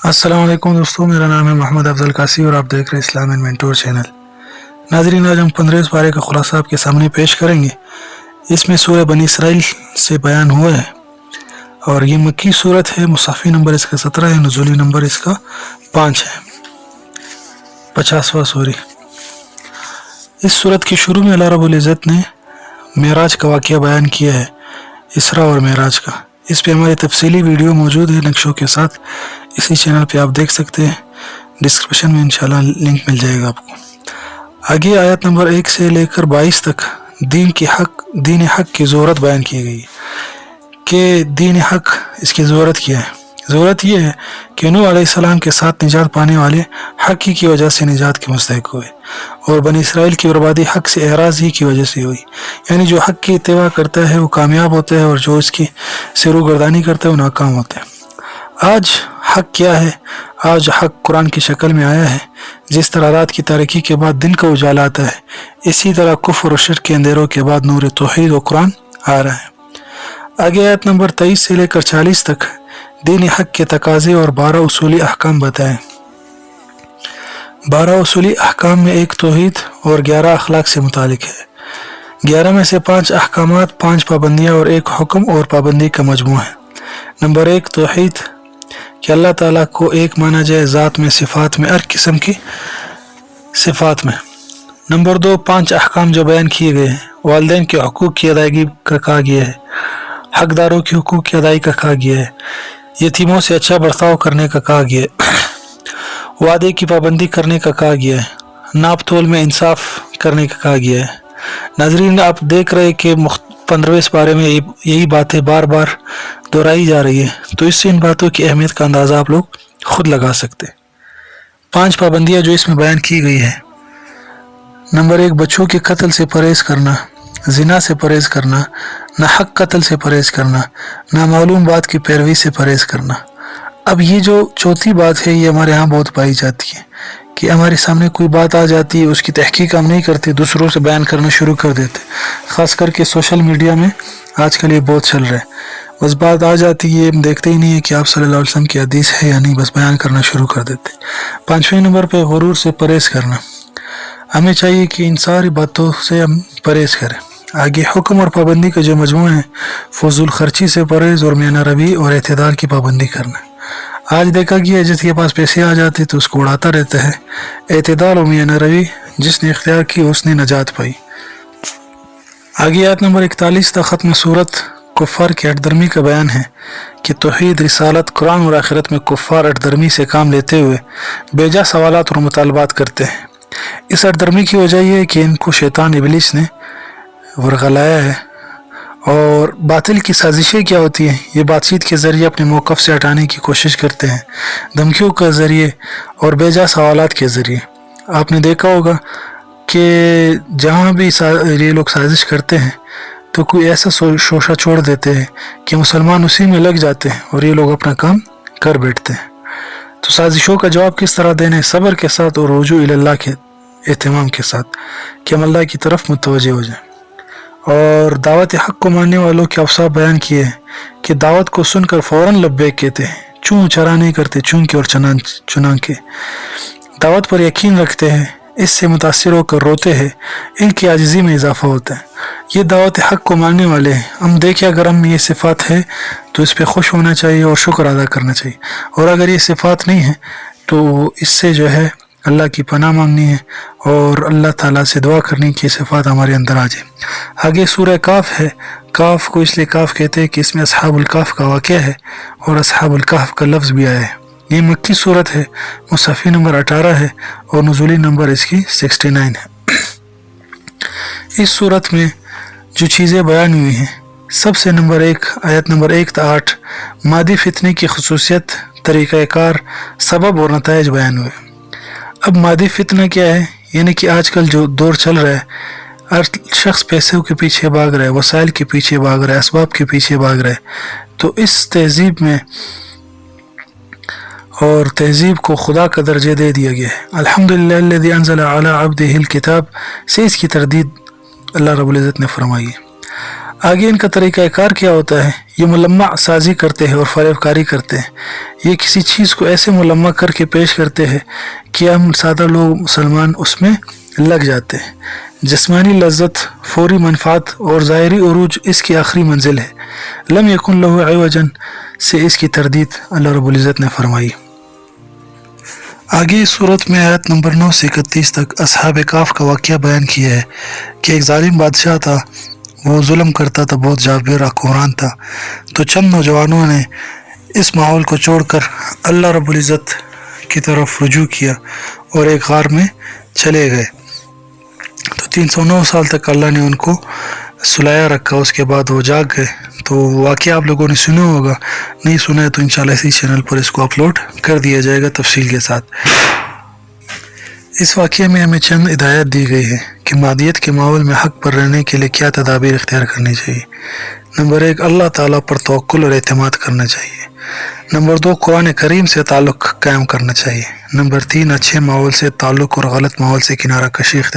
السلام علیکم دوستوں، میرا نام ہے محمد افضل قاسی اور آپ دیکھ رہے ہیں اسلام اینڈ مینٹور چینل۔ ناظرین، آج ہم 15 پارے کا خلاصہ آپ کے سامنے پیش کریں گے۔ اس میں سورہ بنی اسرائیل سے بیان ہوا ہے اور یہ مکی صورت ہے۔ مصحفی نمبر اس کا 17 ہے، نزولی نمبر اس کا 5 ہے، 50واں سوری۔ اس صورت کے شروع میں اللہ رب العزت نے معراج کا واقعہ بیان کیا ہے، اسراء اور معراج کا۔ اس پہ ہماری تفصیلی ویڈیو موجود ہے نقشوں کے ساتھ، اسی چینل پہ آپ دیکھ سکتے ہیں۔ ڈسکرپشن میں انشاءاللہ لنک مل جائے گا آپ کو۔ آگے آیت نمبر 1 سے لے کر 22 تک دین حق کی ضرورت بیان کی گئی کہ دین حق، اس کی ضرورت کیا ہے۔ ضرورت یہ ہے کہ نوح علیہ السلام کے ساتھ نجات پانے والے حق ہی کی وجہ سے نجات کے مستحق ہوئے، اور بنی اسرائیل کی بربادی حق سے اعراض ہی کی وجہ سے ہوئی۔ یعنی جو حق کی اتباع کرتا ہے وہ کامیاب ہوتا ہے، اور جو اس کی سے روگردانی کرتا ہے وہ ناکام ہوتا ہے۔ آج حق کیا ہے؟ آج حق قرآن کی شکل میں آیا ہے۔ جس طرح رات کی تاریکی کے بعد دن کا اجالا آتا ہے، اسی طرح کفر و شرک کے اندھیروں کے بعد نور توحید و قرآن آ رہا ہے۔ آگے آیت نمبر 23 سے لے کر 40 تک دین حق کے تقاضے اور 12 اصولی احکام بتائیں۔ 12 اصولی احکام میں ایک توحید اور 11 اخلاق سے متعلق ہے۔ 11 میں سے 5 احکامات، 5 پابندیاں اور ایک حکم اور پابندی کا مجموعہ ہے۔ نمبر 1 توحید، کہ اللہ تعالیٰ کو ایک مانا جائے، ذات میں، صفات میں، ہر قسم کی صفات میں۔ نمبر 2 5 احکام جو بیان کیے گئے ہیں۔ والدین کے حقوق کی ادائیگی کا کہا گیا ہے، حقداروں کے حقوق کی ادائیگی کا کہا گیا ہے، یتیموں سے اچھا برتاؤ کرنے کا کہا گیا ہے، وعدے کی پابندی کرنے کا کہا گیا ہے، ناپ تول میں انصاف کرنے کا کہا گیا ہے۔ ناظرین، آپ دیکھ رہے کہ 15ویں پارے میں یہی باتیں بار بار دہرائی جا رہی ہے، تو اس سے ان باتوں کی اہمیت کا اندازہ آپ لوگ خود لگا سکتے۔ 5 پابندیاں جو اس میں بیان کی گئی ہے۔ نمبر 1 بچوں کے قتل سے پرہیز کرنا، زنا سے پرہیز کرنا، ناحق قتل سے پرہیز کرنا، نامعلوم بات کی پیروی سے پرہیز کرنا۔ اب یہ جو چوتھی بات ہے، یہ ہمارے ہاں بہت پائی جاتی ہے کہ ہمارے سامنے کوئی بات آ جاتی ہے، اس کی تحقیق ہم نہیں کرتے، دوسروں سے بیان کرنا شروع کر دیتے۔ خاص کر کے سوشل میڈیا میں آج کل یہ بہت چل رہا ہے۔ بس بات آ جاتی ہے، ہم دیکھتے ہی نہیں ہے کہ آپ صلی اللہ علیہ وسلم کی حدیث ہے یا نہیں، بس بیان کرنا شروع کر دیتے۔ 5ویں نمبر پہ غرور سے پرہیز کرنا۔ ہمیں چاہیے کہ ان ساری باتوں سے ہم پرہیز کریں۔ آگے حکم اور پابندی کا جو مجموعہ ہے، فضول خرچی سے پرہیز اور میانہ روی اور اعتدال کی پابندی کرنا۔ آج دیکھا گیا ہے جس کے پاس پیسے آ جاتے تو اس کو اڑاتا رہتا ہے۔ اعتدال اور میانہ روی جس نے اختیار کی اس نے نجات پائی۔ آگے آیت نمبر 41 تک ختم صورت کفار کی ہٹ درمی کا بیان ہے کہ توحید، رسالت، قرآن اور آخرت میں کفار ہٹ درمی سے کام لیتے ہوئے بیجا سوالات اور مطالبات کرتے ہیں۔ اس ہٹ درمی کی وجہ یہ ہے کہ ان کو شیطان ابلیس نے ورغلایا ہے، اور باطل کی سازشیں کیا ہوتی ہیں، یہ بات چیت کے ذریعے اپنے موقف سے ہٹانے کی کوشش کرتے ہیں، دھمکیوں کے ذریعے اور بیجا سوالات کے ذریعے۔ آپ نے دیکھا ہوگا کہ جہاں بھی یہ لوگ سازش کرتے ہیں تو کوئی ایسا شوشہ چھوڑ دیتے ہیں کہ مسلمان اسی میں لگ جاتے ہیں اور یہ لوگ اپنا کام کر بیٹھتے ہیں۔ تو سازشوں کا جواب کس طرح دینے؟ صبر کے ساتھ اور رجوع اللہ کے اہتمام کے ساتھ، کہ ہم اللہ کی طرف متوجہ ہو جائیں۔ اور دعوت حق کو ماننے والوں کے اوصاف بیان کیے ہیں کہ دعوت کو سن کر فوراً لبیک کہتے ہیں، چون چرا نہیں کرتے، چونکہ اور چنانکہ دعوت پر یقین رکھتے ہیں، اس سے متاثر ہو کر روتے ہیں، ان کی عاجزی میں اضافہ ہوتا ہے۔ یہ دعوت حق کو ماننے والے ہیں۔ ہم دیکھیں اگر ہم یہ صفات ہے تو اس پہ خوش ہونا چاہیے اور شکر ادا کرنا چاہیے، اور اگر یہ صفات نہیں ہے تو اس سے جو ہے اللہ کی پناہ مانگنی ہے اور اللہ تعالیٰ سے دعا کرنی کہ صفات ہمارے اندر آ جائے۔ آگے سورہ کاف ہے۔ کاف کو اس لیے کاف کہتے ہیں کہ اس میں اصحاب الکاف کا واقعہ ہے اور اصحاب الکاف کا لفظ بھی آیا ہے۔ یہ مکی صورت ہے، مصحفی نمبر 18 ہے اور نزولی نمبر اس کی 69 ہے۔ اس صورت میں جو چیزیں بیان ہوئی ہیں، سب سے نمبر 1 آیت نمبر 1 تا 8 مادی فتنے کی خصوصیت، طریقہ کار، سبب اور نتائج بیان ہوئے۔ اب مادی فتنہ کیا ہے؟ یعنی کہ آج کل جو دور چل رہا ہے، ہر شخص پیسوں کے پیچھے بھاگ رہا ہے، وسائل کے پیچھے بھاگ رہا ہے، اسباب کے پیچھے بھاگ رہا ہے۔ تو اس تہذیب میں اور تہذیب کو خدا کا درجہ دے دیا گیا ہے۔ الحمدللہ الذی انزل علی عبدہ الکتاب سے اس کی تردید اللہ رب العزت نے فرمائی ہے۔ آگے ان کا طریقہ کار کیا ہوتا ہے؟ یہ ملمع سازی کرتے ہیں اور فریب کاری کرتے ہیں۔ یہ کسی چیز کو ایسے ملمع کر کے پیش کرتے ہیں کہ ہم سادہ لوگ مسلمان اس میں لگ جاتے ہیں۔ جسمانی لذت، فوری منفعت اور ظاہری عروج اس کی آخری منزل ہے۔ لم یکن لہ عوجن سے اس کی تردید اللہ رب العزت نے فرمائی۔ آگے اس صورت میں آیت نمبر 9 سے 31 تک اصحاب کہف کا واقعہ بیان کیا ہے کہ ایک ظالم بادشاہ تھا، وہ ظلم کرتا تھا، بہت جابر حکمران تھا۔ تو چند نوجوانوں نے اس ماحول کو چھوڑ کر اللہ رب العزت کی طرف رجوع کیا اور ایک غار میں چلے گئے۔ تو 309 سال تک اللہ نے ان کو سلایا رکھا، اس کے بعد وہ جاگ گئے۔ تو واقعہ آپ لوگوں نے سنا ہوگا، نہیں سنا ہے تو انشاءاللہ اسی چینل پر اس کو اپلوڈ کر دیا جائے گا تفصیل کے ساتھ۔ اس واقعے میں ہمیں چند ہدایت دی گئی ہے کہ مادیت کے ماحول میں حق پر رہنے کے لیے کیا تدابیر اختیار کرنی چاہیے۔ نمبر 1، اللہ تعالیٰ پر توکل اور اعتماد کرنا چاہیے۔ نمبر 2، قرآن کریم سے تعلق قائم کرنا چاہیے۔ نمبر 3، اچھے ماحول سے تعلق اور غلط ماحول سے کنارہ کشی اختیار